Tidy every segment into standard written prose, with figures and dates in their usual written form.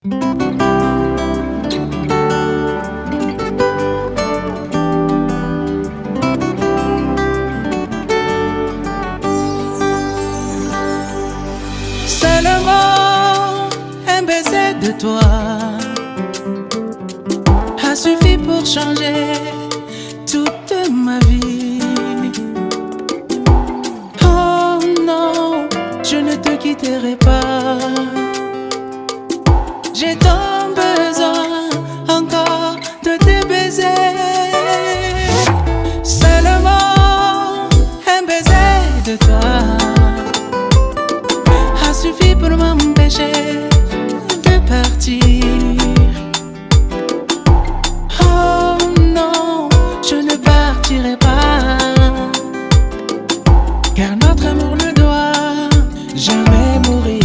Seulement un baiser de toi a suffi pour changer toute ma vie. Oh non, je ne te quitterai pas. J'ai tant besoin encore de tes baisers. Seulement un baiser de toi a suffi pour m'empêcher de partir. Oh non, je ne partirai pas, car notre amour ne doit jamais mourir.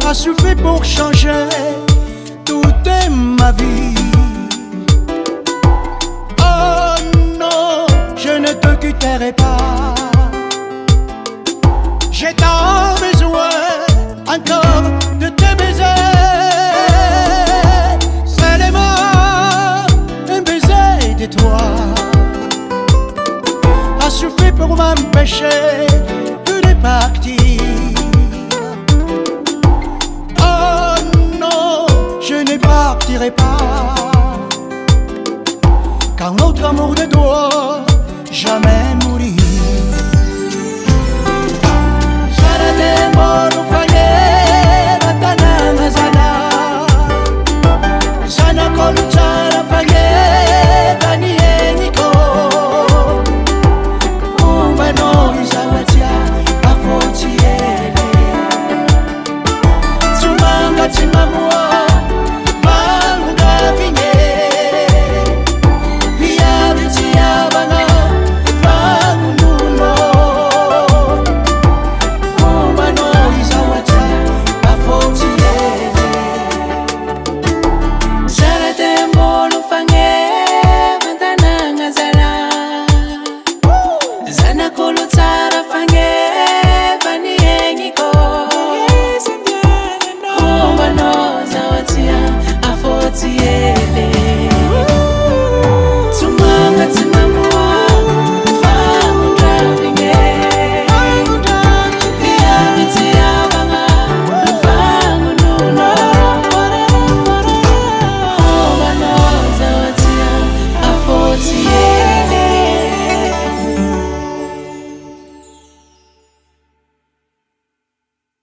A suffi pour changer toute ma vie. Oh non, je ne te quitterai pas. J'ai tant besoin encore de te baiser. Seulement un baiser de toi a suffi pour m'empêcher de partir. Je ne partirai pas, car notre amour ne doit jamais mourir.